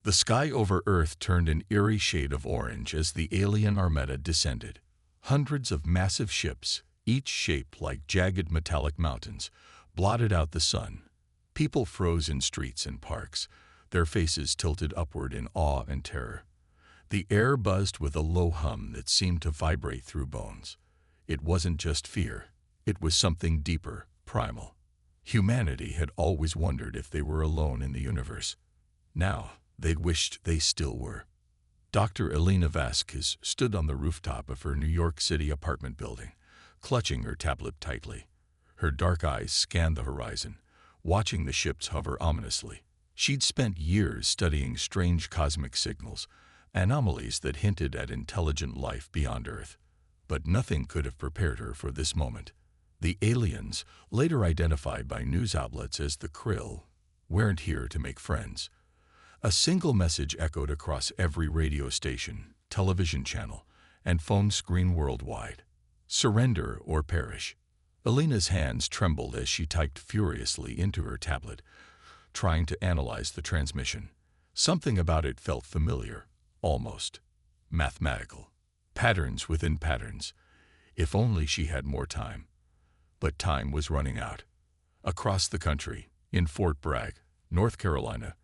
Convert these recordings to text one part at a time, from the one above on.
The sky over Earth turned an eerie shade of orange as the alien armada descended. Hundreds of massive ships, each shaped like jagged metallic mountains, blotted out the sun. People froze in streets and parks, their faces tilted upward in awe and terror. The air buzzed with a low hum that seemed to vibrate through bones. It wasn't just fear. It was something deeper, primal. Humanity had always wondered if they were alone in the universe. Now, they wished they still were. Dr. Elena Vasquez stood on the rooftop of her New York City apartment building, clutching her tablet tightly. Her dark eyes scanned the horizon, watching the ships hover ominously. She'd spent years studying strange cosmic signals, anomalies that hinted at intelligent life beyond Earth. But nothing could have prepared her for this moment. The aliens, later identified by news outlets as the Krill, weren't here to make friends. A single message echoed across every radio station, television channel, and phone screen worldwide. Surrender or perish. Elena's hands trembled as she typed furiously into her tablet, trying to analyze the transmission. Something about it felt familiar, almost mathematical. Patterns within patterns. If only she had more time. But time was running out. Across the country, in Fort Bragg, North Carolina,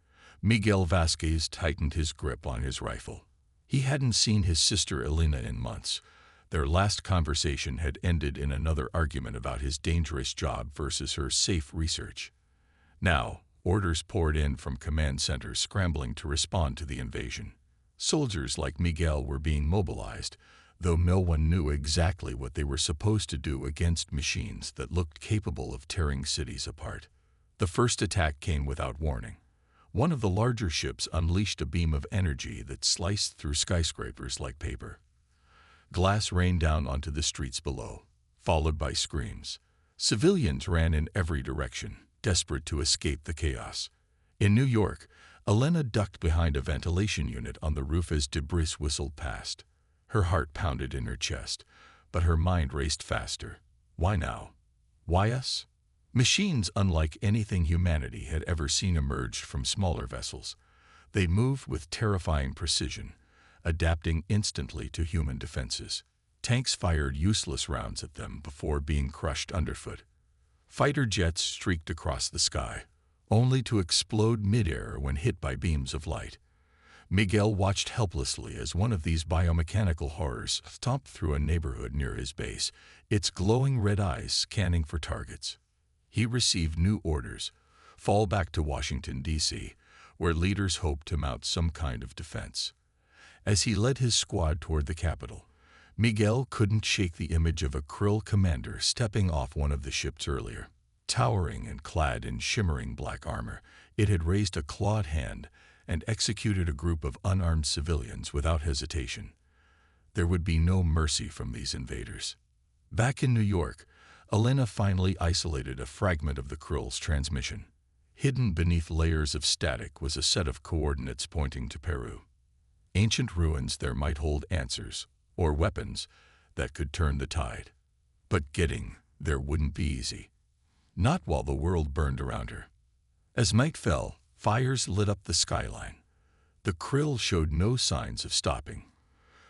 Miguel Vasquez tightened his grip on his rifle. He hadn't seen his sister Elena in months. Their last conversation had ended in another argument about his dangerous job versus her safe research. Now, orders poured in from command centers scrambling to respond to the invasion. Soldiers like Miguel were being mobilized, though no one knew exactly what they were supposed to do against machines that looked capable of tearing cities apart. The first attack came without warning. One of the larger ships unleashed a beam of energy that sliced through skyscrapers like paper. Glass rained down onto the streets below, followed by screams. Civilians ran in every direction, desperate to escape the chaos. In New York, Elena ducked behind a ventilation unit on the roof as debris whistled past. Her heart pounded in her chest, but her mind raced faster. Why now? Why us? Machines unlike anything humanity had ever seen emerged from smaller vessels. They moved with terrifying precision, adapting instantly to human defenses. Tanks fired useless rounds at them before being crushed underfoot. Fighter jets streaked across the sky, only to explode midair when hit by beams of light. Miguel watched helplessly as one of these biomechanical horrors stomped through a neighborhood near his base, its glowing red eyes scanning for targets. He received new orders: fall back to Washington, D.C., where leaders hoped to mount some kind of defense. As he led his squad toward the capital, Miguel couldn't shake the image of a Krill commander stepping off one of the ships earlier. Towering and clad in shimmering black armor, it had raised a clawed hand and executed a group of unarmed civilians without hesitation. There would be no mercy from these invaders. Back in New York, Elena finally isolated a fragment of the Krill's transmission. Hidden beneath layers of static was a set of coordinates pointing to Peru. Ancient ruins there might hold answers, or weapons, that could turn the tide. But getting there wouldn't be easy. Not while the world burned around her. As night fell, fires lit up the skyline. The Krill showed no signs of stopping.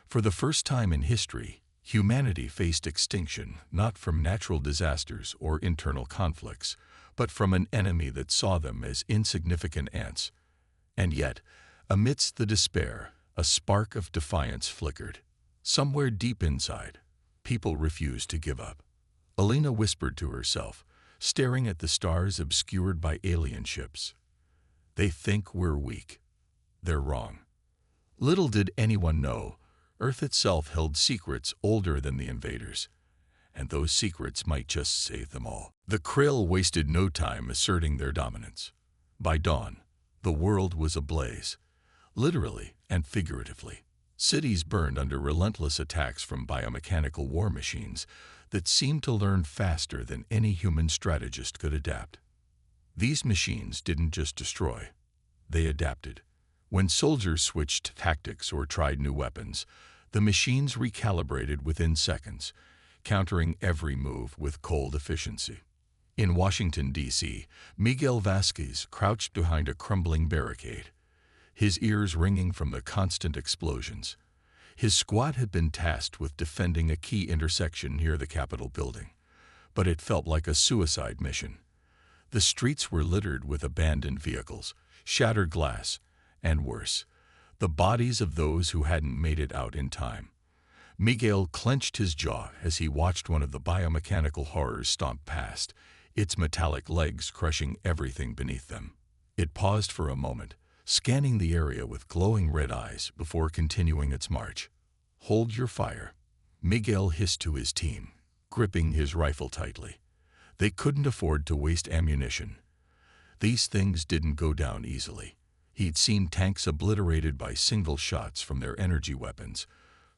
For the first time in history, humanity faced extinction not from natural disasters or internal conflicts, but from an enemy that saw them as insignificant ants. And yet, amidst the despair, a spark of defiance flickered. Somewhere deep inside, people refused to give up. Elena whispered to herself, staring at the stars obscured by alien ships. They think we're weak. They're wrong. Little did anyone know, Earth itself held secrets older than the invaders, and those secrets might just save them all. The Krill wasted no time asserting their dominance. By dawn, the world was ablaze, literally and figuratively. Cities burned under relentless attacks from biomechanical war machines that seemed to learn faster than any human strategist could adapt. These machines didn't just destroy, they adapted. When soldiers switched tactics or tried new weapons, the machines recalibrated within seconds, countering every move with cold efficiency. In Washington, D.C., Miguel Vasquez crouched behind a crumbling barricade. his ears ringing from the constant explosions. His squad had been tasked with defending a key intersection near the Capitol building, but it felt like a suicide mission. The streets were littered with abandoned vehicles, shattered glass, and worse, the bodies of those who hadn't made it out in time. Miguel clenched his jaw as he watched one of the biomechanical horrors stomp past, its metallic legs crushing everything beneath them. It paused for a moment, scanning the area with glowing red eyes before continuing its march. "Hold your fire," Miguel hissed to his team, gripping his rifle tightly. They couldn't afford to waste ammunition. These things didn't go down easily. He'd seen tanks obliterated by single shots from their energy weapons,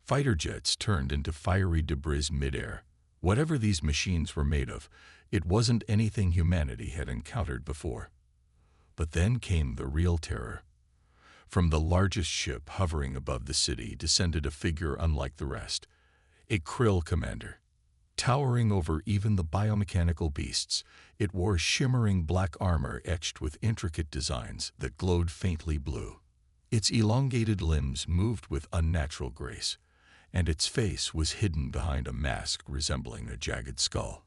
fighter jets turned into fiery debris midair. Whatever these machines were made of, it wasn't anything humanity had encountered before. But then came the real terror. From the largest ship hovering above the city descended a figure unlike the rest, a Krill commander. Towering over even the biomechanical beasts, it wore shimmering black armor etched with intricate designs that glowed faintly blue. Its elongated limbs moved with unnatural grace, and its face was hidden behind a mask resembling a jagged skull.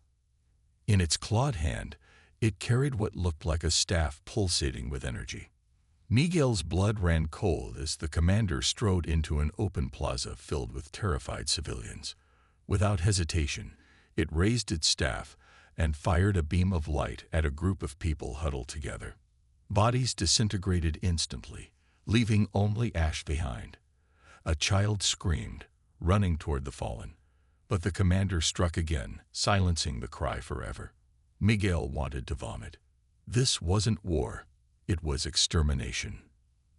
In its clawed hand, it carried what looked like a staff pulsating with energy. Miguel's blood ran cold as the commander strode into an open plaza filled with terrified civilians. Without hesitation, it raised its staff and fired a beam of light at a group of people huddled together. Bodies disintegrated instantly, leaving only ash behind. A child screamed, running toward the fallen, but the commander struck again, silencing the cry forever. Miguel wanted to vomit. This wasn't war, it was extermination.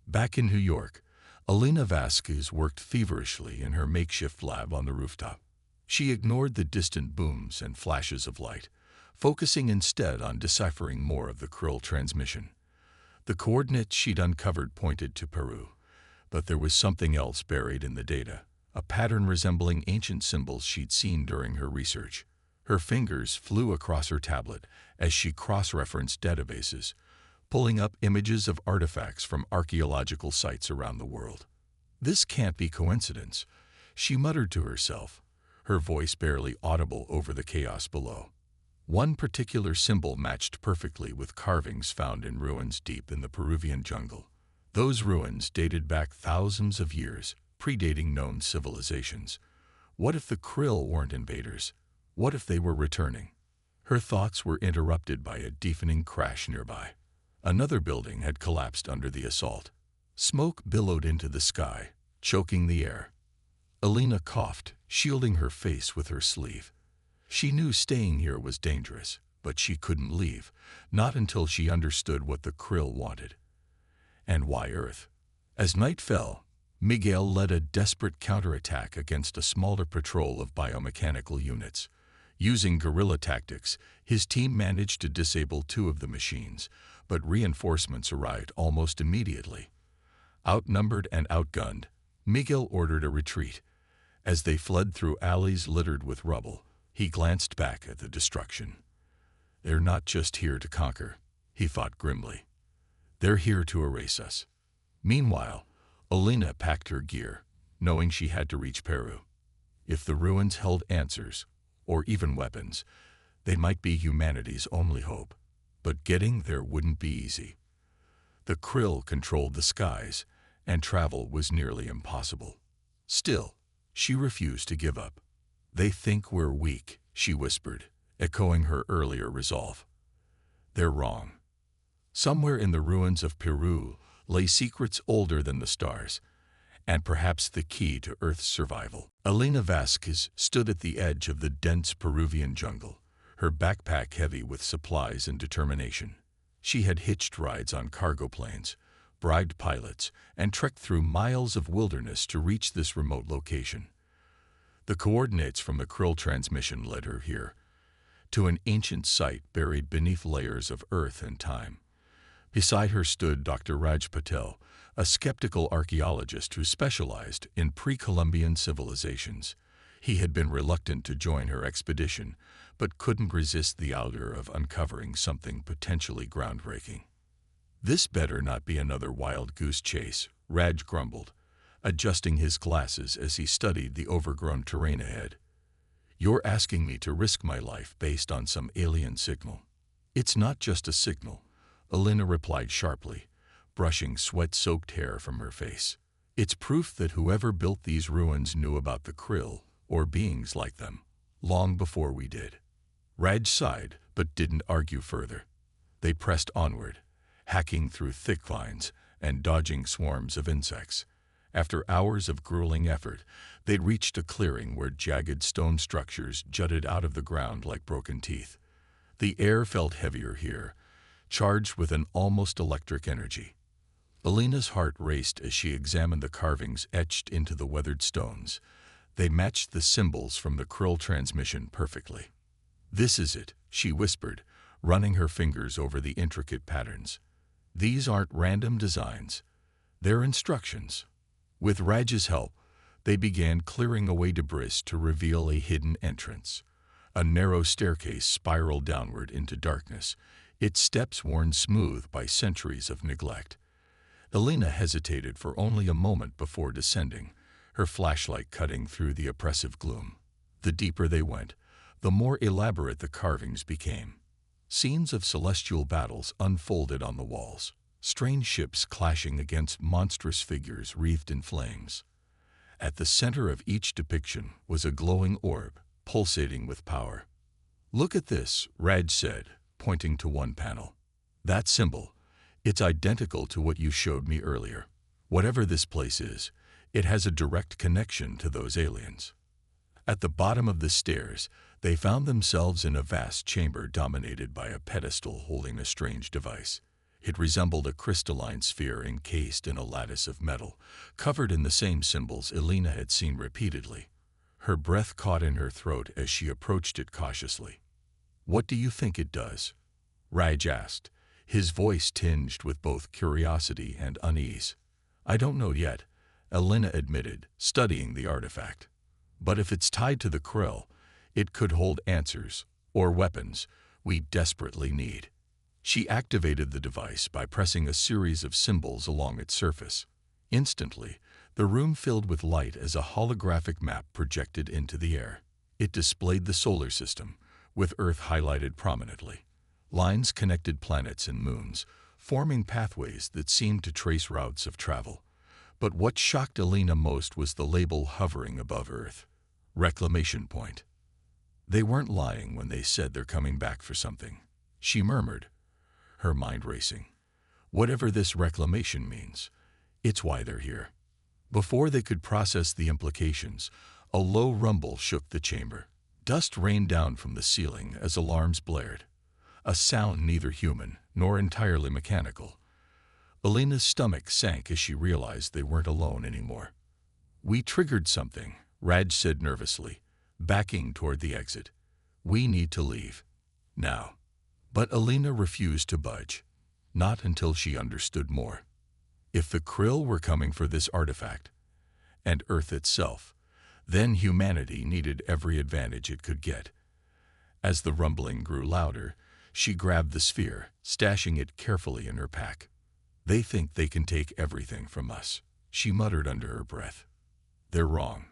Back in New York, Elena Vasquez worked feverishly in her makeshift lab on the rooftop. She ignored the distant booms and flashes of light, focusing instead on deciphering more of the Krill transmission. The coordinates she'd uncovered pointed to Peru, but there was something else buried in the data, a pattern resembling ancient symbols she'd seen during her research. Her fingers flew across her tablet as she cross-referenced databases, pulling up images of artifacts from archaeological sites around the world. "This can't be coincidence," she muttered to herself, her voice barely audible over the chaos below. One particular symbol matched perfectly with carvings found in ruins deep in the Peruvian jungle. Those ruins dated back thousands of years, predating known civilizations. What if the Krill weren't invaders? What if they were returning? Her thoughts were interrupted by a deafening crash nearby. Another building had collapsed under the assault. Smoke billowed into the sky, choking the air. Elena coughed, shielding her face with her sleeve. She knew staying here was dangerous, but she couldn't leave, not until she understood what the Krill wanted. And why Earth? As night fell, Miguel led a desperate counterattack against a smaller patrol of biomechanical units. Using guerrilla tactics, his team managed to disable 2 of the machines, but reinforcements arrived almost immediately. Outnumbered and outgunned, Miguel ordered a retreat. As they fled through alleys littered with rubble, he glanced back at the destruction. "They're not just here to conquer," he thought grimly. "They're here to erase us." Meanwhile, Elena packed her gear, knowing she had to reach Peru. If the ruins held answers, or even weapons, they might be humanity's only hope. But getting there wouldn't be easy. The Krill controlled the skies, and travel was nearly impossible. Still, she refused to give up. "They think we're weak," she whispered, echoing her earlier resolve. "They're wrong." Somewhere in the ruins of Peru lay secrets older than the stars, and perhaps the key to Earth's survival. Elena Vasquez stood at the edge of the dense Peruvian jungle, her backpack heavy with supplies and determination. She had hitched rides on cargo planes, bribed pilots, and trekked through miles of wilderness to reach this remote location. The coordinates from the Krill transmission led her here, to an ancient site buried beneath layers of earth and time. Beside her stood Dr. Raj Patel, a skeptical archaeologist who specialized in pre-Columbian civilizations. He had been reluctant to join her expedition, but couldn't resist the allure of uncovering something potentially groundbreaking. This better not be another wild goose chase, Raj grumbled, adjusting his glasses as he studied the overgrown terrain ahead. You're asking me to risk my life based on some alien signal. It's not just a signal, Elena replied sharply, brushing sweat-soaked hair from her face. It's proof that whoever built these ruins knew about the krill, or beings like them, long before we did. Raj sighed, but didn't argue further. They pressed onward, hacking through thick vines and dodging swarms of insects. After hours of grueling effort, they'd reached a clearing where jagged stone structures jutted out of the ground like broken teeth. The air felt heavier here, charged with an almost electric energy. Elena's heart raced as she examined the carvings etched into the weathered stones. They matched the symbols from the krill transmission perfectly. "This is it," she whispered, running her fingers over the intricate patterns. "These aren't random designs. They're instructions." With Raj's help, they began clearing away debris to reveal a hidden entrance. A narrow staircase spiraled downward into darkness, its steps worn smooth by centuries of neglect. Elena hesitated for only a moment before descending, her flashlight cutting through the oppressive gloom. The deeper they went, the more elaborate the carvings became. Scenes of celestial battles unfolded on the walls, strange ships clashing against monstrous figures wreathed in flames. At the center of each depiction was a glowing orb, pulsating with power. "Look at this," Raj said, pointing to one panel. "That symbol, it's identical to what you showed me earlier. Whatever this place is, it has a direct connection to those aliens." At the bottom of the stairs, they found themselves in a vast chamber dominated by a pedestal holding a strange device. It resembled a crystalline sphere encased in a lattice of metal, covered in the same symbols Elena had seen repeatedly. Her breath caught in her throat as she approached it cautiously. "What do you think it does?" Raj asked, his voice tinged with both curiosity and unease. "I don't know yet," Elena admitted, studying the artifact. "But if it's tied to the krill, it could hold answers, or weapons, we desperately need." She activated the device by pressing a series of symbols along its surface. Instantly, the room filled with light as a holographic map projected into the air. It displayed the solar system, with Earth highlighted prominently. Lines connected planets and moons, forming pathways that seemed to trace routes of travel. But what shocked Elena most was the label hovering above Earth: Reclamation Point. "They weren't lying when they said they're coming back for something," she murmured, her mind racing. "Whatever this reclamation means, it's why they're here." Before they could process the implications, a low rumble shook the chamber. Dust rained down from the ceiling as alarms blared, a sound neither human nor entirely mechanical. Elena's stomach sank as she realized they weren't alone anymore. "We triggered something," Raj said nervously, backing toward the exit. "We need to leave. Now." But Elena refused to budge, not until she understood more. If the krill were coming for this artifact, and Earth itself, then humanity needed every advantage it could get. As the rumbling grew louder, she grabbed the sphere, stashing it carefully in her pack. "They think they can take everything from us," she muttered under her breath. "They're wrong."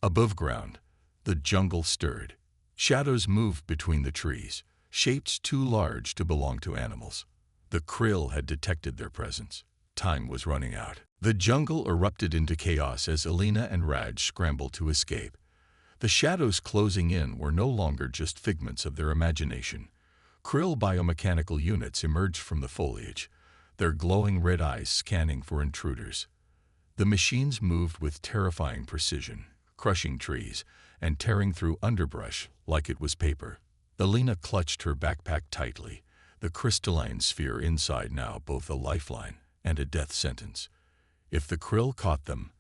Above ground, the jungle stirred. Shadows moved between the trees, shapes too large to belong to animals. The krill had detected their presence. Time was running out. The jungle erupted into chaos as Elena and Raj scrambled to escape. The shadows closing in were no longer just figments of their imagination. Krill biomechanical units emerged from the foliage, their glowing red eyes scanning for intruders. The machines moved with terrifying precision, crushing trees and tearing through underbrush like it was paper. Elena clutched her backpack tightly, the crystalline sphere inside now both a lifeline and a death sentence. If the krill caught them,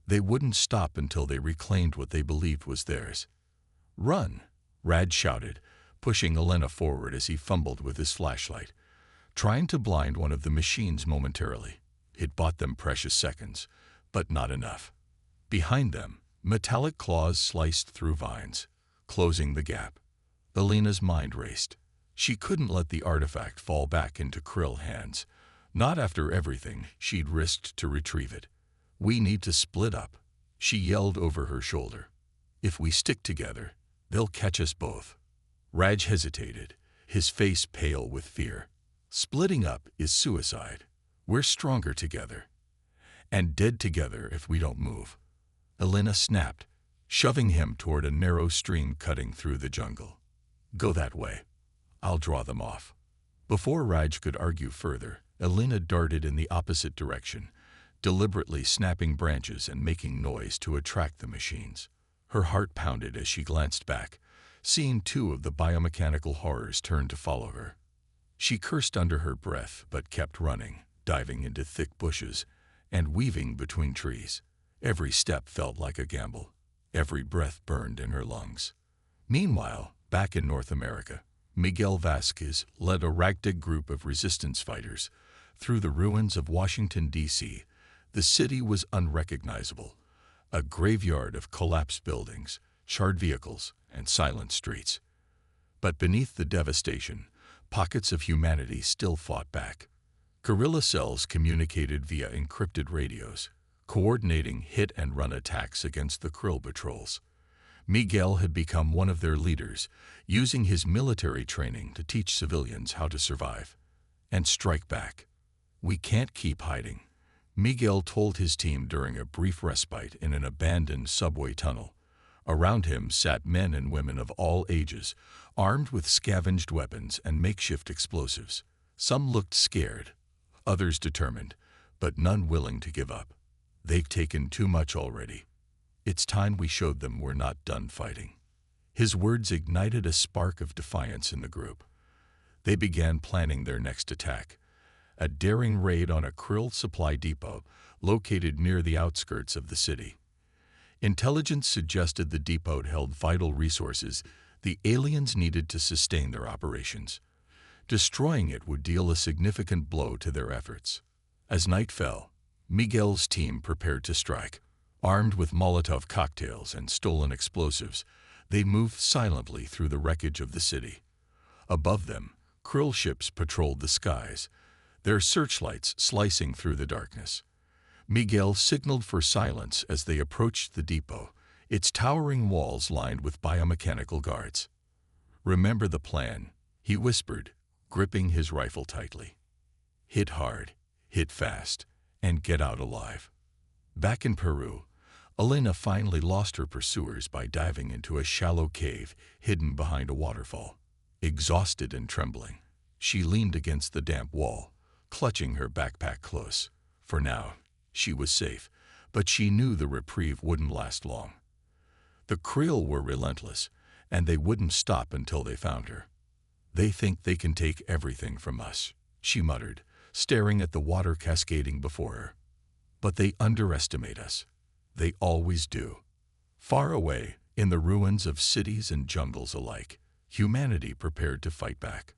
they wouldn't stop until they reclaimed what they believed was theirs. "Run!" Raj shouted, pushing Elena forward as he fumbled with his flashlight, trying to blind one of the machines momentarily. It bought them precious seconds, but not enough. Behind them, metallic claws sliced through vines, closing the gap. Elena's mind raced. She couldn't let the artifact fall back into krill hands, Not after everything she'd risked to retrieve it. We need to split up, she yelled over her shoulder. If we stick together, they'll catch us both. Raj hesitated, his face pale with fear. Splitting up is suicide. We're stronger together. And dead together if we don't move. Elena snapped, shoving him toward a narrow stream cutting through the jungle. Go that way. I'll draw them off. Before Raj could argue further, Elena darted in the opposite direction, deliberately snapping branches and making noise to attract the machines. Her heart pounded as she glanced back, seeing two of the biomechanical horrors turn to follow her. She cursed under her breath but kept running, diving into thick bushes and weaving between trees. Every step felt like a gamble. Every breath burned in her lungs. Meanwhile, back in North America, Miguel Vasquez led a ragtag group of resistance fighters through the ruins of Washington, D.C. The city was unrecognizable, a graveyard of collapsed buildings, charred vehicles, and silent streets. But beneath the devastation, pockets of humanity still fought back. Guerrilla cells communicated via encrypted radios, coordinating hit-and-run attacks against the Krill patrols. Miguel had become one of their leaders, using his military training to teach civilians how to survive and strike back. We can't keep hiding, Miguel told his team during a brief respite in an abandoned subway tunnel. Around him sat men and women of all ages, armed with scavenged weapons and makeshift explosives. Some looked scared, others determined, but none willing to give up. They've taken too much already. It's time we showed them we're not done fighting. His words ignited a spark of defiance in the group. They began planning their next attack, a daring raid on a Krill supply depot located near the outskirts of the city. Intelligence suggested the depot held vital resources the aliens needed to sustain their operations. Destroying it would deal a significant blow to their efforts. As night fell, Miguel's team prepared to strike. Armed with Molotov cocktails and stolen explosives, they moved silently through the wreckage of the city. Above them, Krill ships patrolled the skies, their searchlights slicing through the darkness. Miguel signaled for silence as they approached the depot, its towering walls lined with biomechanical guards. Remember the plan, he whispered, gripping his rifle tightly. Hit hard, hit fast, and get out alive. Back in Peru, Elena finally lost her pursuers by diving into a shallow cave hidden behind a waterfall. Exhausted and trembling, she leaned against the damp wall, clutching her backpack close. For now, she was safe, but she knew the reprieve wouldn't last long. The Krill were relentless, and they wouldn't stop until they found her. They think they can take everything from us, she muttered, staring at the water cascading before her. But they underestimate us. They always do. Far away, in the ruins of cities and jungles alike, humanity prepared to fight back.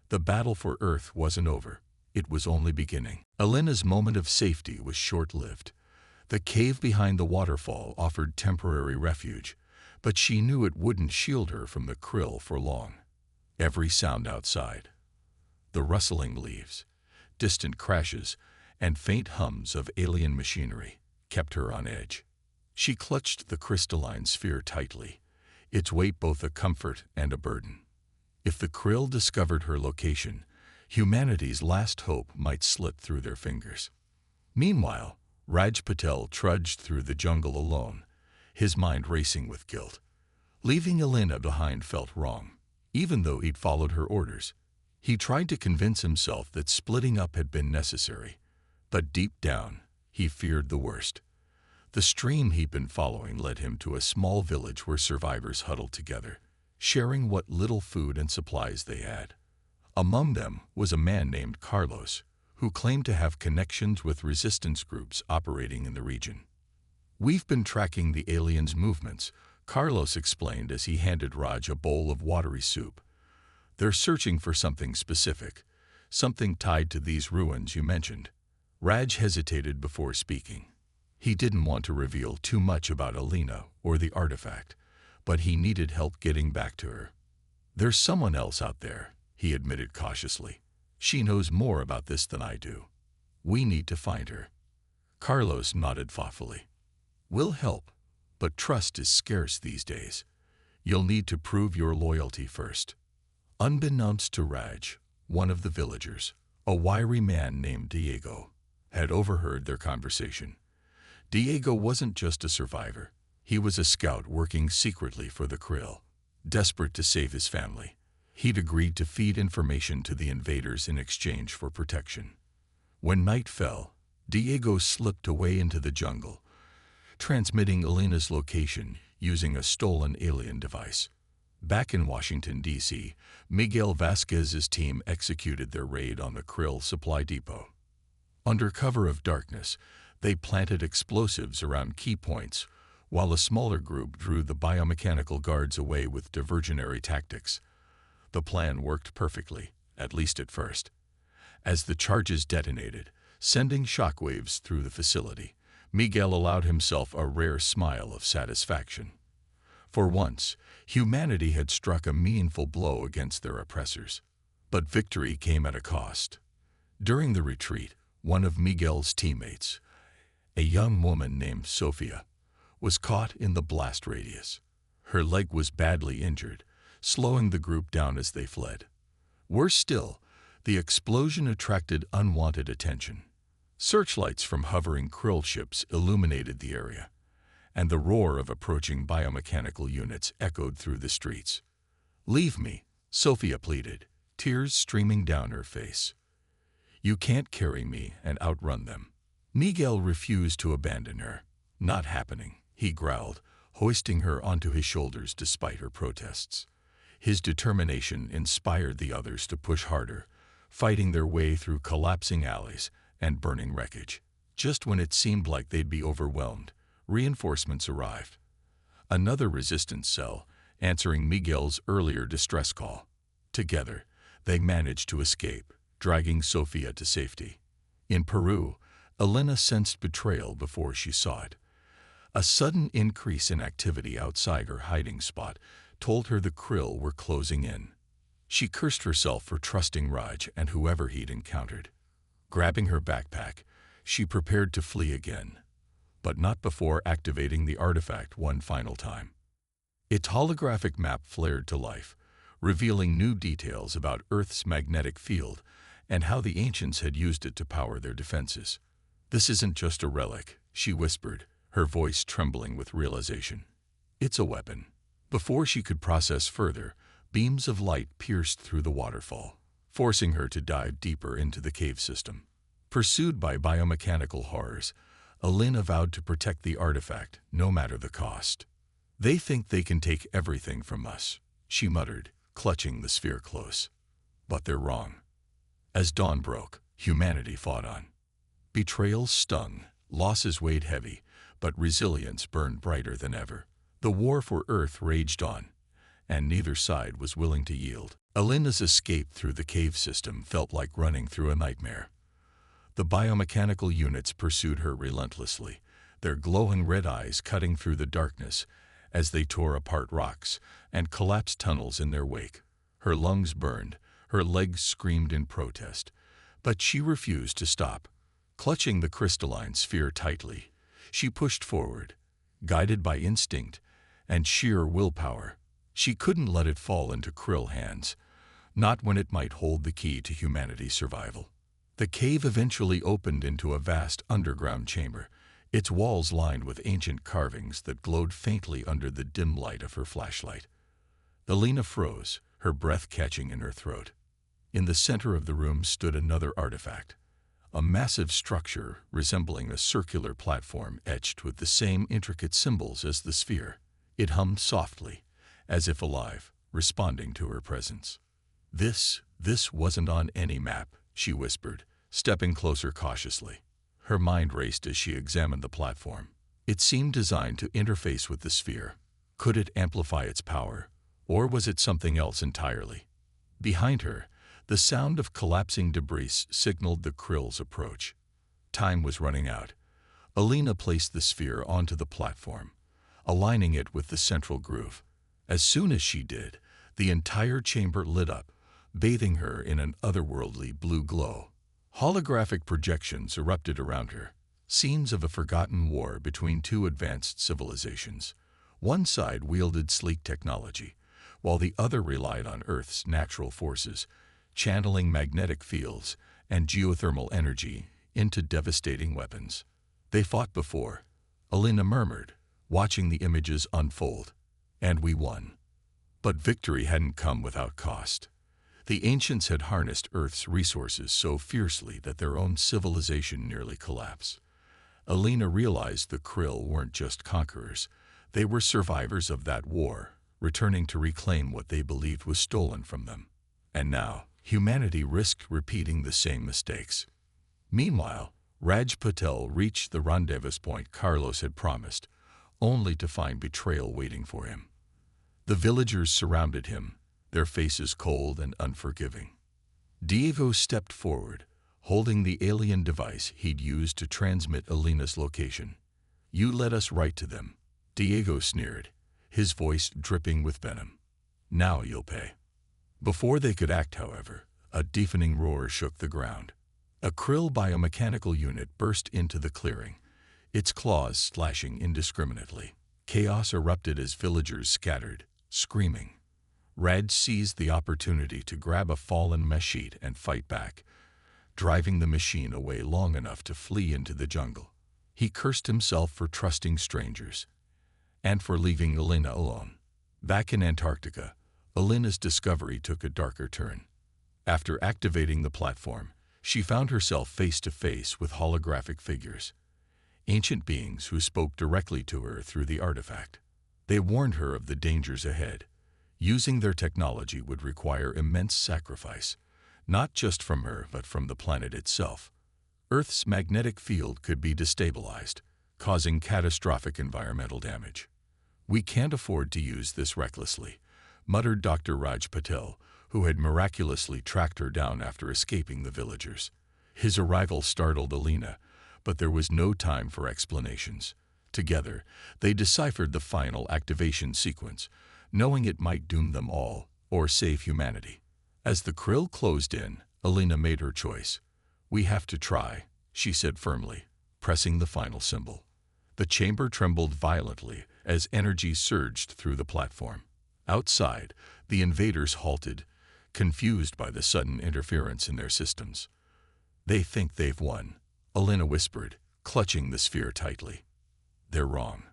The battle for Earth wasn't over. It was only beginning. Elena's moment of safety was short-lived. The cave behind the waterfall offered temporary refuge, but she knew it wouldn't shield her from the Krill for long. Every sound outside, the rustling leaves, distant crashes, and faint hums of alien machinery, kept her on edge. She clutched the crystalline sphere tightly, its weight both a comfort and a burden. If the Krill discovered her location, humanity's last hope might slip through their fingers. Meanwhile, Raj Patel trudged through the jungle alone, his mind racing with guilt. Leaving Elena behind felt wrong, even though he'd followed her orders. He tried to convince himself that splitting up had been necessary, but deep down, he feared the worst. The stream he'd been following led him to a small village where survivors huddled together, sharing what little food and supplies they had. Among them was a man named Carlos, who claimed to have connections with resistance groups operating in the region. "We've been tracking the aliens' movements," Carlos explained as he handed Raj a bowl of watery soup. "They're searching for something specific, something tied to these ruins you mentioned." Raj hesitated before speaking. He didn't want to reveal too much about Elena or the artifact, but he needed help getting back to her. "There's someone else out there," he admitted cautiously. She knows more about this than I do. We need to find her." Carlos nodded thoughtfully. "We'll help, but trust is scarce these days. You'll need to prove your loyalty first." Unbeknownst to Raj, one of the villagers, a wiry man named Diego, had overheard their conversation. Diego wasn't just a survivor. He was a scout working secretly for the Krill. Desperate to save his family, he'd agreed to feed information to the invaders in exchange for protection. When night fell, Diego slipped away into the jungle, transmitting Elena's location using a stolen alien device. Back in Washington, D.C., Miguel Vasquez's team executed their raid on the Krill supply depot. Under cover of darkness, they planted explosives around key points, while a smaller group drew the biomechanical guards away with diversionary tactics. The plan worked perfectly, at least at first. As the charges detonated, sending shockwaves through the facility, Miguel allowed himself a rare smile of satisfaction. For once, humanity had struck a meaningful blow against their oppressors. But victory came at a cost. During the retreat, one of Miguel's teammates, a young woman named Sofia, was caught in the blast radius. Her leg was badly injured, slowing the group down as they fled. Worse still, the explosion attracted unwanted attention. Searchlights from hovering Krill ships illuminated the area, and the roar of approaching biomechanical units echoed through the streets. "Leave me," Sofia pleaded, tears streaming down her face. "You can't carry me and outrun them." Miguel refused to abandon her. "Not happening," he growled, hoisting her onto his shoulders despite her protests. His determination inspired the others to push harder, fighting their way through collapsing alleys and burning wreckage. Just when it seemed like they'd be overwhelmed, reinforcements arrived. Another resistance cell, answering Miguel's earlier distress call. Together, they managed to escape, dragging Sofia to safety. In Peru, Elena sensed betrayal before she saw it. A sudden increase in activity outside her hiding spot told her the Krill were closing in. She cursed herself for trusting Raj and whoever he'd encountered. Grabbing her backpack, she prepared to flee again, but not before activating the artifact one final time. Its holographic map flared to life, revealing new details about Earth's magnetic field and how the ancients had used it to power their defenses. "This isn't just a relic," she whispered, her voice trembling with realization. "It's a weapon." Before she could process further, beams of light pierced through the waterfall, forcing her to dive deeper into the cave system. Pursued by biomechanical horrors, Elena vowed to protect the artifact, no matter the cost. "They think they can take everything from us," she muttered, clutching the sphere close. But they're wrong. As dawn broke, humanity fought on. Betrayal stung, losses weighed heavy, but resilience burned brighter than ever. The war for Earth raged on, and neither side was willing to yield. Elena's escape through the cave system felt like running through a nightmare. The biomechanical units pursued her relentlessly, their glowing red eyes cutting through the darkness as they tore apart rocks and collapsed tunnels in their wake. Her lungs burned, her legs screamed in protest, but she refused to stop. Clutching the crystalline sphere tightly, she pushed forward, guided by instinct and sheer willpower. She couldn't let it fall into Krill hands, not when it might hold the key to humanity's survival. The cave eventually opened into a vast underground chamber, its walls lined with ancient carvings that glowed faintly under the dim light of her flashlight. Elena froze, her breath catching in her throat. In the center of the room stood another artifact, a massive structure resembling a circular platform etched with the same intricate symbols as the sphere. It hummed softly, as if alive, responding to her presence. This wasn't on any map," she whispered, stepping closer cautiously. Her mind raced as she examined the platform. It seemed designed to interface with the sphere. Could it amplify its power, or was it something else entirely? Behind her, the sound of collapsing debris signaled the Krill's approach. Time was running out. Elena placed the sphere onto the platform, aligning it with the central groove. As soon as she did, the entire chamber lit up, bathing her in an otherworldly blue glow. Holographic projections erupted around her, scenes of a forgotten war between two advanced civilizations. One side wielded sleek technology, while the other relied on Earth's natural forces, channeling magnetic fields and geothermal energy into devastating weapons. They fought before, Alina murmured, watching the images unfold. And we won. But victory hadn't come without cost. The ancients had harnessed Earth's resources so fiercely that their own civilization nearly collapsed. Alina realized the Krill weren't just conquerors. They were survivors of that war, returning to reclaim what they believed was stolen from them. And now, humanity risked repeating the same mistakes. Meanwhile, Raj Patel reached the rendezvous point Carlos had promised, only to find betrayal waiting for him. The villagers surrounded him, their faces cold and unforgiving. Diego stepped forward, holding the alien device he'd used to transmit Alina's location. "You led us right to them," Diego sneered, his voice dripping with venom. "Now you'll pay." Before they could act, however, a deafening roar shook the ground. A Krill biomechanical unit burst into the clearing, its claws slashing indiscriminately. Chaos erupted as villagers scattered, screaming. Raj seized the opportunity to grab a fallen mesh sheet and fight back, driving the machine away long enough to flee into the jungle. He cursed himself for trusting strangers, and for leaving Alina alone. Back in Antarctica, Alina's discovery took a darker turn. After activating the platform, she found herself face to face with holographic figures, ancient beings who spoke directly to her through the artifact. They warned her of the dangers ahead. Using their technology would require immense sacrifice, not just from her but from the planet itself. Earth's magnetic field could be destabilized, causing catastrophic environmental damage. "We can't afford to use this recklessly," muttered Dr. Raj Patel, who had miraculously tracked her down after escaping the villagers. His arrival startled Alina, but there was no time for explanations. Together, they deciphered the final activation sequence, knowing it might doom them all or save humanity. As the Krill closed in, Alina made her choice. "We have to try," she said firmly, pressing the final symbol. The chamber trembled violently as energy surged through the platform. Outside, the invaders halted, confused by the sudden interference in their systems. "They think they've won," Alina whispered, clutching the sphere tightly. "They're wrong."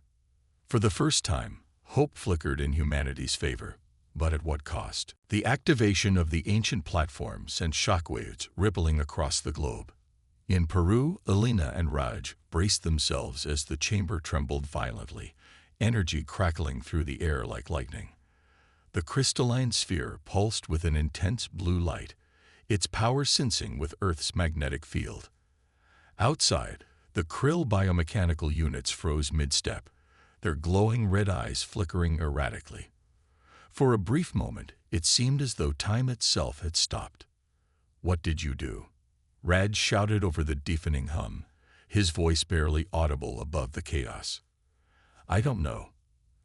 For the first time, hope flickered in humanity's favor, but at what cost? The activation of the ancient platform sent shockwaves rippling across the globe. In Peru, Alina and Raj braced themselves as the chamber trembled violently, energy crackling through the air like lightning. The crystalline sphere pulsed with an intense blue light, its power sensing with Earth's magnetic field. Outside, the Krill biomechanical units froze mid-step, their glowing red eyes flickering erratically. For a brief moment, it seemed as though time itself had stopped. "What did you do?" Raj shouted over the deafening hum, his voice barely audible above the chaos. "I don't know,"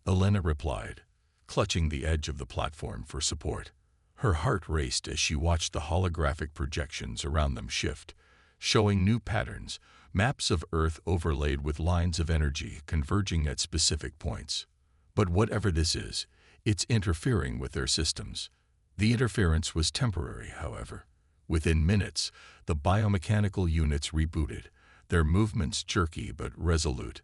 Alina replied, clutching the edge of the platform for support. Her heart raced as she watched the holographic projections around them shift, showing new patterns, maps of Earth overlaid with lines of energy converging at specific points. But whatever this is, it's interfering with their systems. The interference was temporary, however. Within minutes, the biomechanical units rebooted, their movements jerky but resolute.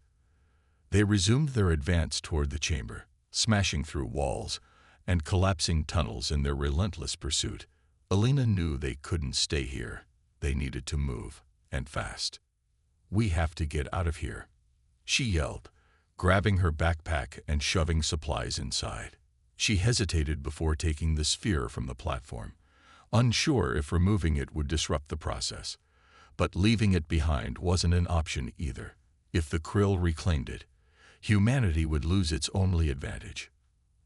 They resumed their advance toward the chamber, smashing through walls and collapsing tunnels in their relentless pursuit. Alina knew they couldn't stay here. They needed to move, and fast. "We have to get out of here," she yelled, grabbing her backpack and shoving supplies inside. She hesitated before taking the sphere from the platform, unsure if removing it would disrupt the process. But leaving it behind wasn't an option either. If the Krill reclaimed it, humanity would lose its only advantage.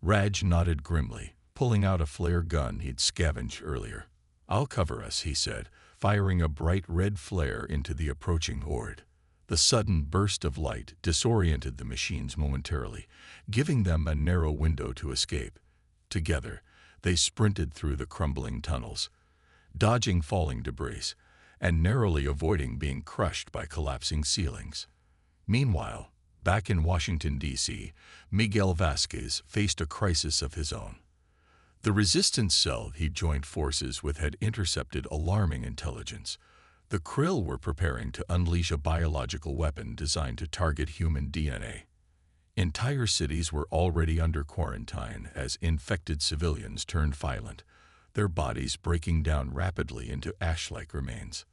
Raj nodded grimly, pulling out a flare gun he'd scavenged earlier. "I'll cover us," he said, firing a bright red flare into the approaching horde. The sudden burst of light disoriented the machines momentarily, giving them a narrow window to escape. Together, They sprinted through the crumbling tunnels, dodging falling debris, and narrowly avoiding being crushed by collapsing ceilings. Meanwhile, back in Washington, D.C., Miguel Vasquez faced a crisis of his own. The resistance cell he joined forces with had intercepted alarming intelligence. The Krill were preparing to unleash a biological weapon designed to target human DNA. Entire cities were already under quarantine as infected civilians turned violent, their bodies breaking down rapidly into ash-like remains.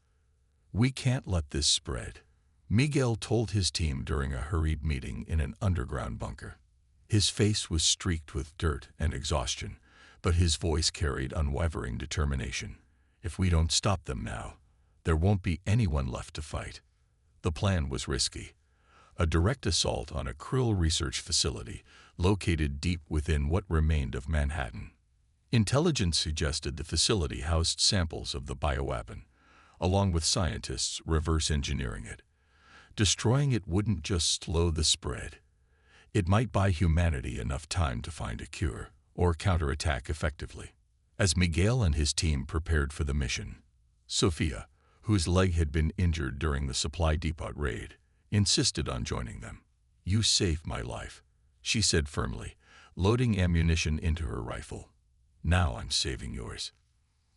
"We can't let this spread," Miguel told his team during a hurried meeting in an underground bunker. His face was streaked with dirt and exhaustion, but his voice carried unwavering determination. "If we don't stop them now, there won't be anyone left to fight." The plan was risky. A direct assault on a Krill research facility located deep within what remained of Manhattan. Intelligence suggested the facility housed samples of the bioweapon, along with scientists reverse engineering it. Destroying it wouldn't just slow the spread. It might buy humanity enough time to find a cure or counterattack effectively. As Miguel and his team prepared for the mission, Sophia, whose leg had been injured during the supply depot raid, insisted on joining them. "You saved my life," she said firmly, loading ammunition into her rifle. "Now I'm saving yours."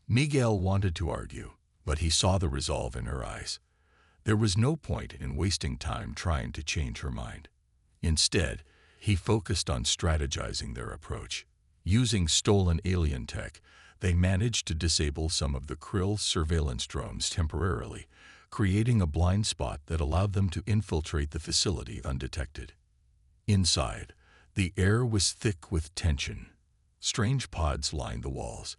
Miguel wanted to argue, but he saw the resolve in her eyes. There was no point in wasting time trying to change her mind. Instead, he focused on strategizing their approach. Using stolen alien tech, they managed to disable some of the Krill surveillance drones temporarily, creating a blind spot that allowed them to infiltrate the facility undetected. Inside, the air was thick with tension. Strange pods lined the walls,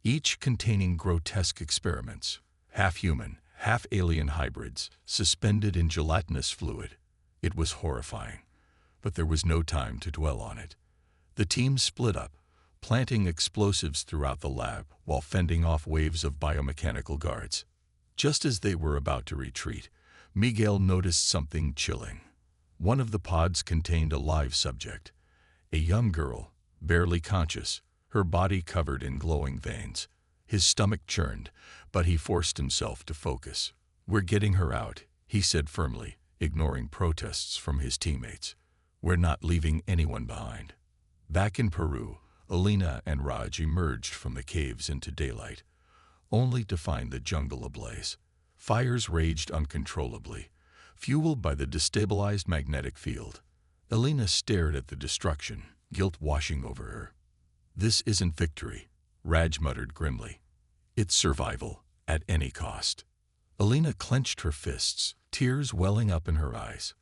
each containing grotesque experiments, half-human, half-alien hybrids, suspended in gelatinous fluid. It was horrifying, but there was no time to dwell on it. The team split up, planting explosives throughout the lab while fending off waves of biomechanical guards. Just as they were about to retreat, Miguel noticed something chilling. One of the pods contained a live subject, a young girl, barely conscious, her body covered in glowing veins. His stomach churned, but he forced himself to focus. "We're getting her out," he said firmly, ignoring protests from his teammates. "We're not leaving anyone behind." Back in Peru, Alina and Raj emerged from the caves into daylight, only to find the jungle ablaze. Fires raged uncontrollably, fueled by the destabilized magnetic field. Alina stared at the destruction, guilt washing over her. "This isn't victory," Raj muttered grimly. "It's survival, at any cost." Alina clenched her fists, tears welling up in her eyes.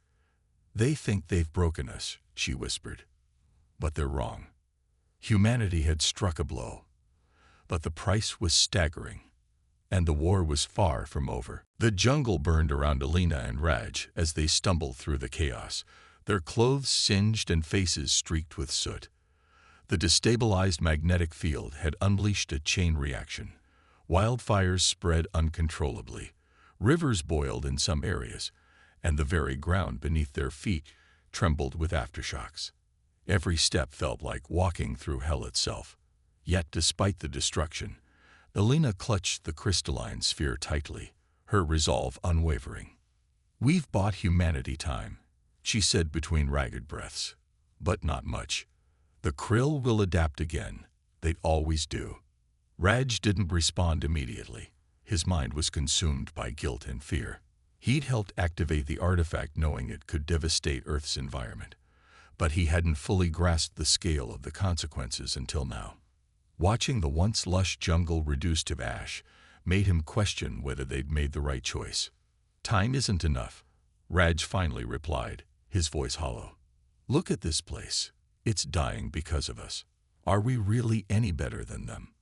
"They think they've broken us," she whispered. "But they're wrong." Humanity had struck a blow, but the price was staggering, and the war was far from over. The jungle burned around Alina and Raj as they stumbled through the chaos, their clothes singed and faces streaked with soot. The destabilized magnetic field had unleashed a chain reaction. Wildfires spread uncontrollably, rivers boiled in some areas, and the very ground beneath their feet trembled with aftershocks. Every step felt like walking through hell itself. Yet despite the destruction, Alina clutched the crystalline sphere tightly, her resolve unwavering. "We've bought humanity time," she said between ragged breaths. "But not much. The Krill will adapt again. They always do." Raj didn't respond immediately. His mind was consumed by guilt and fear. He'd helped activate the artifact knowing it could devastate Earth's environment, but he hadn't fully grasped the scale of the consequences until now. Watching the once lush jungle reduced to ash made him question whether they'd made the right choice. "Time isn't enough," Raj finally replied, his voice hollow. "Look at this place. It's dying because of us. Are we really any better than them?"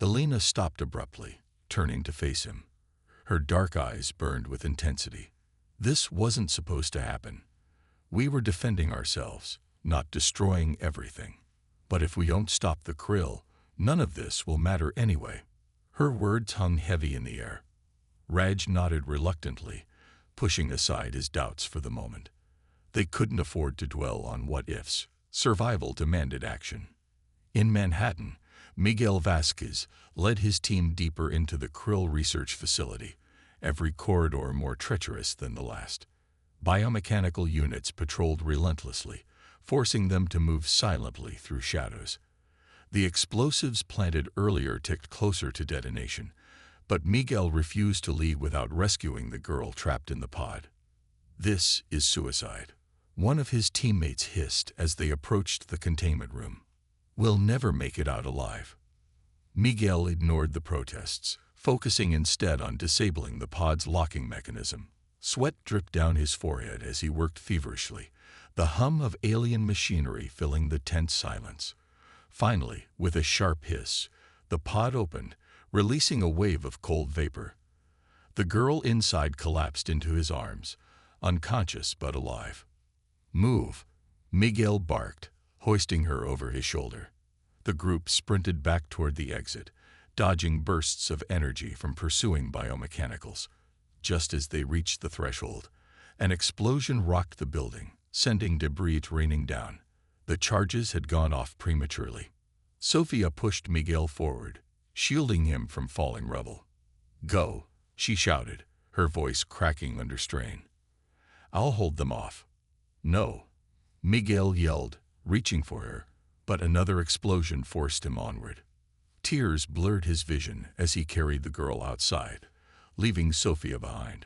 Alina stopped abruptly, turning to face him. Her dark eyes burned with intensity. "This wasn't supposed to happen. We were defending ourselves, not destroying everything. But if we don't stop the Krill, none of this will matter anyway." Her words hung heavy in the air. Raj nodded reluctantly, pushing aside his doubts for the moment. They couldn't afford to dwell on what-ifs. Survival demanded action. In Manhattan, Miguel Vasquez led his team deeper into the krill research facility, every corridor more treacherous than the last. Biomechanical units patrolled relentlessly, forcing them to move silently through shadows. The explosives planted earlier ticked closer to detonation, but Miguel refused to leave without rescuing the girl trapped in the pod. "This is suicide," one of his teammates hissed as they approached the containment room. "We'll never make it out alive." Miguel ignored the protests, focusing instead on disabling the pod's locking mechanism. Sweat dripped down his forehead as he worked feverishly, the hum of alien machinery filling the tense silence. Finally, with a sharp hiss, the pod opened, releasing a wave of cold vapor. The girl inside collapsed into his arms, unconscious but alive. "Move," Miguel barked, hoisting her over his shoulder. The group sprinted back toward the exit, dodging bursts of energy from pursuing biomechanicals. Just as they reached the threshold, an explosion rocked the building, sending debris raining down. The charges had gone off prematurely. Sofia pushed Miguel forward, shielding him from falling rubble. "Go," she shouted, her voice cracking under strain. "I'll hold them off." "No," Miguel yelled, reaching for her, but another explosion forced him onward. Tears blurred his vision as he carried the girl outside, leaving Sofia behind.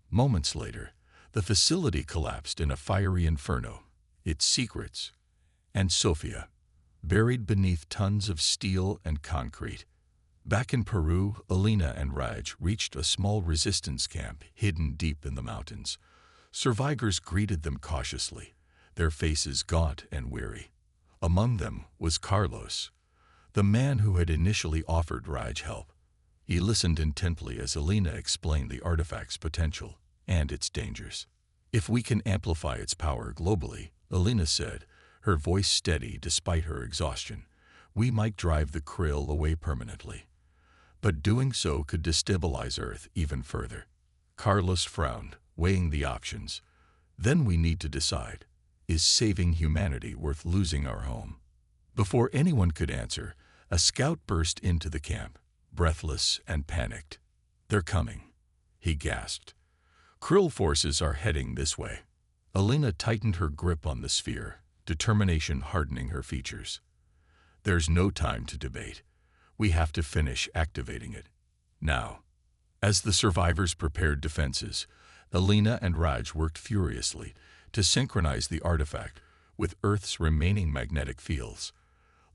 Moments later, the facility collapsed in a fiery inferno, its secrets, and Sofia, buried beneath tons of steel and concrete. Back in Peru, Alina and Raj reached a small resistance camp hidden deep in the mountains. Survivors greeted them cautiously, their faces gaunt and weary. Among them was Carlos, the man who had initially offered Raj help. He listened intently as Alina explained the artifact's potential and its dangers. "If we can amplify its power globally," Alina said, her voice steady despite her exhaustion, "we might drive the krill away permanently. But doing so could destabilize Earth even further." Carlos frowned, weighing the options. "Then we need to decide, is saving humanity worth losing our home?" Before anyone could answer, a scout burst into the camp, breathless and panicked. "They're coming," he gasped. "Krill forces are heading this way." Alina tightened her grip on the sphere, determination hardening her features. "There's no time to debate. We have to finish activating it now." As the survivors prepared defenses, Alina and Raj worked furiously to synchronize the artifact with Earth's remaining magnetic fields.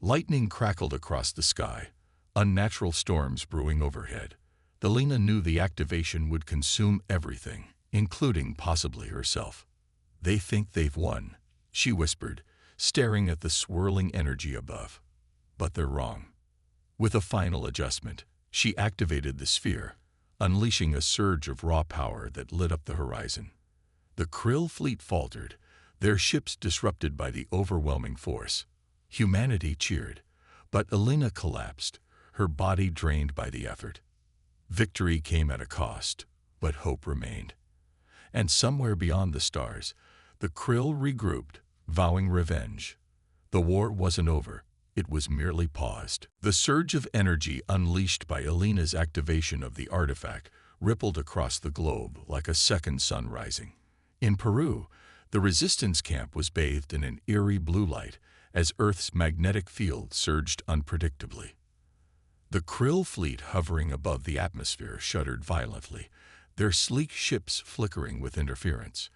Lightning crackled across the sky, unnatural storms brewing overhead. Alina knew the activation would consume everything, including possibly herself. "They think they've won," she whispered, staring at the swirling energy above. But they're wrong. With a final adjustment, she activated the sphere, unleashing a surge of raw power that lit up the horizon. The krill fleet faltered, their ships disrupted by the overwhelming force. Humanity cheered, but Alina collapsed, her body drained by the effort. Victory came at a cost, but hope remained. And somewhere beyond the stars, the krill regrouped, vowing revenge. The war wasn't over, it was merely paused. The surge of energy unleashed by Alina's activation of the artifact rippled across the globe like a second sun rising. In Peru, the resistance camp was bathed in an eerie blue light as Earth's magnetic field surged unpredictably. The krill fleet hovering above the atmosphere shuddered violently, their sleek ships flickering with interference.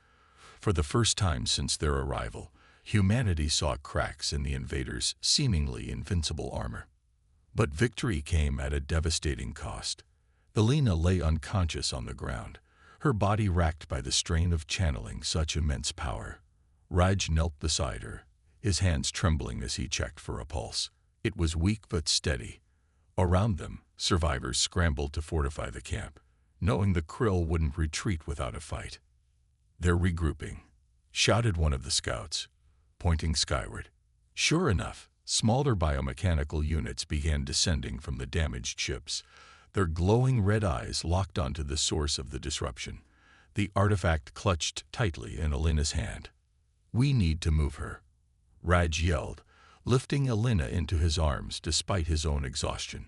For the first time since their arrival, humanity saw cracks in the invaders' seemingly invincible armor. But victory came at a devastating cost. Alina lay unconscious on the ground, her body racked by the strain of channeling such immense power. Raj knelt beside her, his hands trembling as he checked for a pulse. It was weak but steady. Around them, survivors scrambled to fortify the camp, knowing the krill wouldn't retreat without a fight. "They're regrouping," shouted one of the scouts, pointing skyward. Sure enough, smaller biomechanical units began descending from the damaged ships, their glowing red eyes locked onto the source of the disruption. The artifact clutched tightly in Alina's hand. "We need to move her," Raj yelled, lifting Elena into his arms despite his own exhaustion.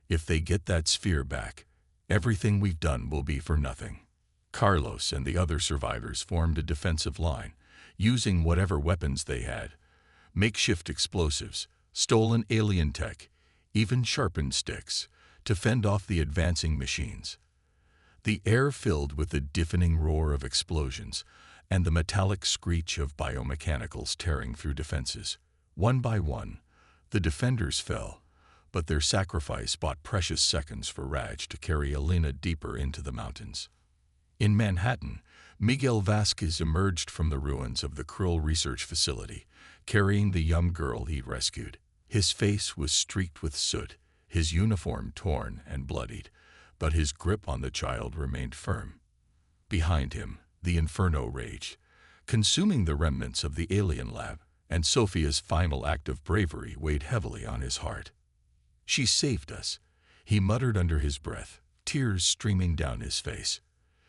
If they get that sphere back, everything we've done will be for nothing. Carlos and the other survivors formed a defensive line, using whatever weapons they had: makeshift explosives, stolen alien tech, even sharpened sticks, to fend off the advancing machines. The air filled with the deafening roar of explosions and the metallic screech of biomechanicals tearing through defenses. One by one, the defenders fell, but their sacrifice bought precious seconds for Raj to carry Elena deeper into the mountains. In Manhattan, Miguel Vasquez emerged from the ruins of the Krill research facility, carrying the young girl he'd rescued. His face was streaked with soot, his uniform torn and bloodied, but his grip on the child remained firm. Behind him, the inferno raged, consuming the remnants of the alien lab, and Sophia's final act of bravery weighed heavily on his heart. "She saved us," he muttered under his breath, tears streaming down his face.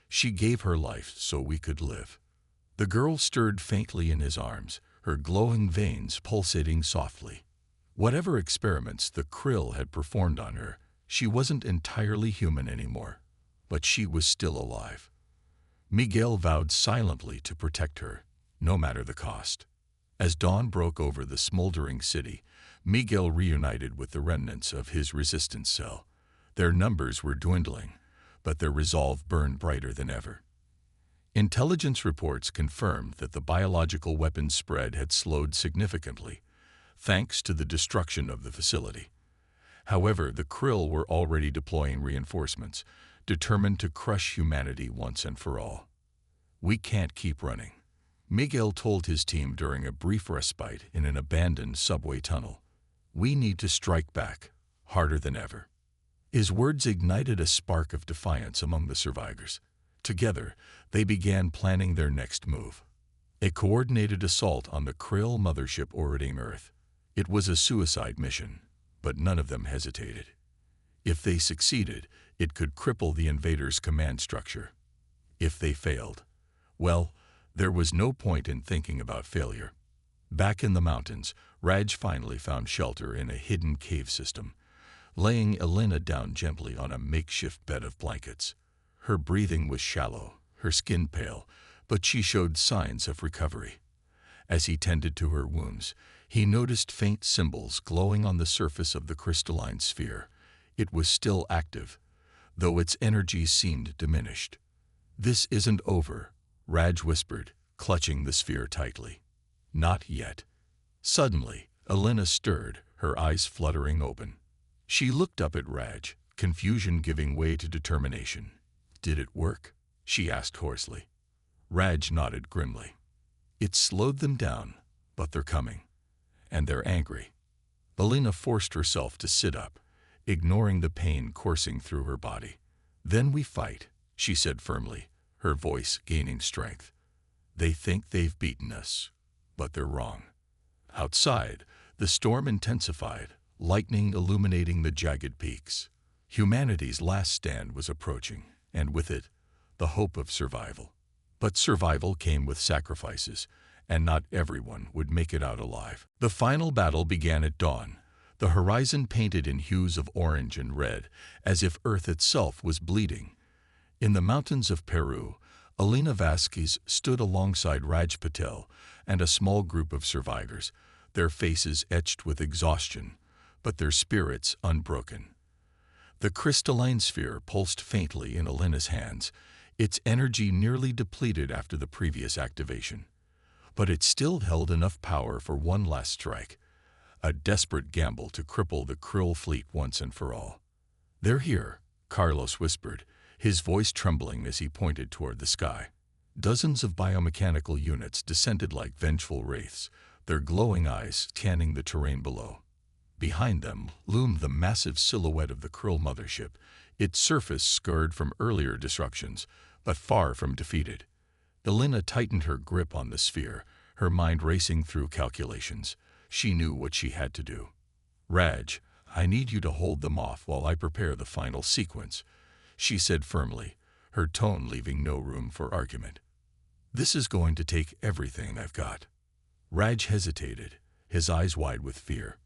"She gave her life so we could live." The girl stirred faintly in his arms, her glowing veins pulsating softly. Whatever experiments the Krill had performed on her, she wasn't entirely human anymore, but she was still alive. Miguel vowed silently to protect her, no matter the cost. As dawn broke over the smoldering city, Miguel reunited with the remnants of his resistance cell. Their numbers were dwindling, but their resolve burned brighter than ever. Intelligence reports confirmed that the biological weapons spread had slowed significantly, thanks to the destruction of the facility. However, the Krill were already deploying reinforcements, determined to crush humanity once and for all. "We can't keep running," Miguel told his team during a brief respite in an abandoned subway tunnel. "We need to strike back, harder than ever." His words ignited a spark of defiance among the survivors. Together, they began planning their next move: a coordinated assault on the Krill mothership orbiting Earth. It was a suicide mission, but none of them hesitated. If they succeeded, it could cripple the invaders' command structure. If they failed, well, there was no point in thinking about failure. Back in the mountains, Raj finally found shelter in a hidden cave system, laying Elena down gently on a makeshift bed of blankets. Her breathing was shallow, her skin pale, but she showed signs of recovery. As he tended to her wounds, he noticed faint symbols glowing on the surface of the crystalline sphere. It was still active, though its energy seemed diminished. "This isn't over," Raj whispered, clutching the sphere tightly. "Not yet." Suddenly, Elena stirred, her eyes fluttering open. She looked up at Raj, confusion giving way to determination. "Did it work?" she asked hoarsely. Raj nodded grimly. "It slowed them down, but they're coming. And they're angry." Elena forced herself to sit up, ignoring the pain coursing through her body. "Then we fight," she said firmly, her voice gaining strength. "They think they've beaten us, but they're wrong." Outside, the storm intensified, lightning illuminating the jagged peaks. Humanity's last stand was approaching, and with it, the hope of survival. But survival came with sacrifices, and not everyone would make it out alive. The final battle began at dawn, the horizon painted in hues of orange and red, as if Earth itself was bleeding. In the mountains of Peru, Elena Vasquez stood alongside Raj Patel and a small group of survivors, their faces etched with exhaustion, but their spirits unbroken. The crystalline sphere pulsed faintly in Elena's hands, its energy nearly depleted after the previous activation. But it still held enough power for one last strike, a desperate gamble to cripple the Krill fleet once and for all. "They're here," Carlos whispered, his voice trembling as he pointed toward the sky. Dozens of biomechanical units descended like vengeful wraiths, their glowing eyes scanning the terrain below. Behind them loomed the massive silhouette of the Krill mothership, its surface scarred from earlier disruptions, but far from defeated. Elena tightened her grip on the sphere, her mind racing through calculations. She knew what she had to do. "Raj, I need you to hold them off while I prepare the final sequence," she said firmly, her tone leaving no room for argument. "This is going to take everything I've got." Raj hesitated, his eyes wide with fear.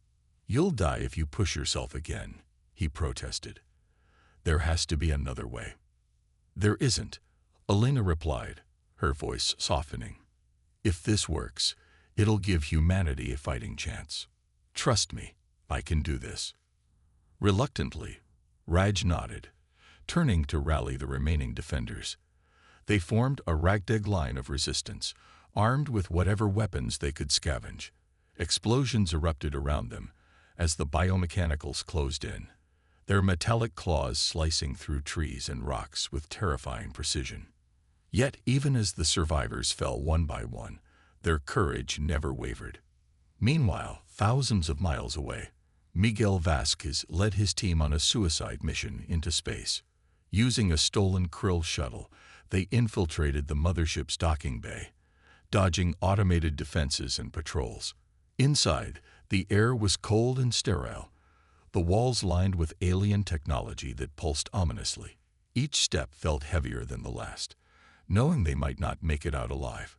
"You'll die if you push yourself again," he protested. "There has to be another way." "There isn't," Elena replied, her voice softening. "If this works, it'll give humanity a fighting chance. Trust me, I can do this." Reluctantly, Raj nodded, turning to rally the remaining defenders. They formed a ragtag line of resistance, armed with whatever weapons they could scavenge. Explosions erupted around them as the biomechanicals closed in, their metallic claws slicing through trees and rocks with terrifying precision. Yet even as the survivors fell one by one, their courage never wavered. Meanwhile, thousands of miles away, Miguel Vasquez led his team on a suicide mission into space. Using a stolen Krill shuttle, they infiltrated the mothership's docking bay, dodging automated defenses and patrols. Inside, the air was cold and sterile, the walls lined with alien technology that pulsed ominously. Each step felt heavier than the last, knowing they might not make it out alive.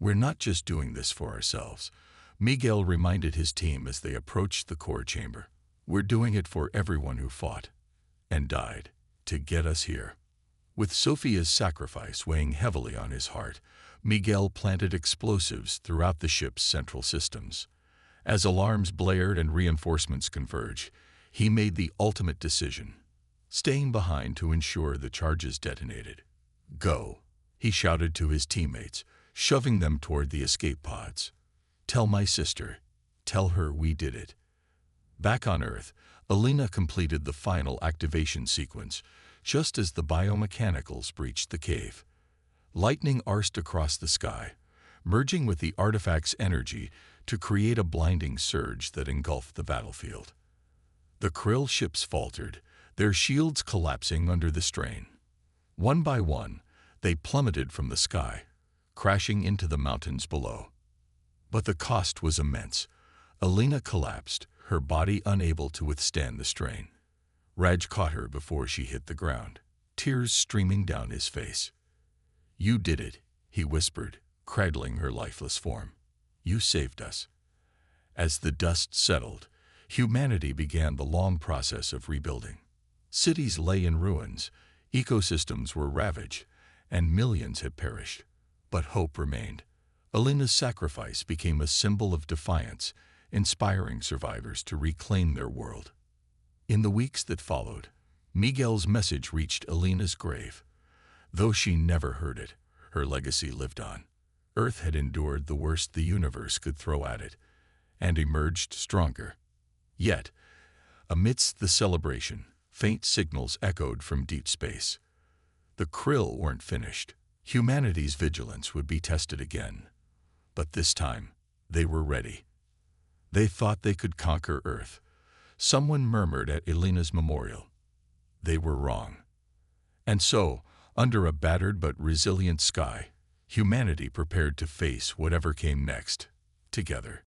"We're not just doing this for ourselves," Miguel reminded his team as they approached the core chamber. "We're doing it for everyone who fought and died to get us here." With Sofia's sacrifice weighing heavily on his heart, Miguel planted explosives throughout the ship's central systems. As alarms blared and reinforcements converged, he made the ultimate decision, staying behind to ensure the charges detonated. "Go," he shouted to his teammates, shoving them toward the escape pods. "Tell my sister. Tell her we did it." Back on Earth, Elena completed the final activation sequence, just as the biomechanicals breached the cave. Lightning arced across the sky, merging with the artifact's energy to create a blinding surge that engulfed the battlefield. The Krill ships faltered, their shields collapsing under the strain. One by one, they plummeted from the sky, crashing into the mountains below. But the cost was immense. Elena collapsed, her body unable to withstand the strain. Raj caught her before she hit the ground, tears streaming down his face. "You did it," he whispered, cradling her lifeless form. "You saved us." As the dust settled, humanity began the long process of rebuilding. Cities lay in ruins, ecosystems were ravaged, and millions had perished. But hope remained. Elena's sacrifice became a symbol of defiance, inspiring survivors to reclaim their world. In the weeks that followed, Miguel's message reached Elena's grave. Though she never heard it, her legacy lived on. Earth had endured the worst the universe could throw at it, and emerged stronger. Yet, amidst the celebration, faint signals echoed from deep space. The Krill weren't finished. Humanity's vigilance would be tested again. But this time, they were ready. They thought they could conquer Earth. Someone murmured at Elena's memorial. They were wrong. And so, under a battered but resilient sky, humanity prepared to face whatever came next, together.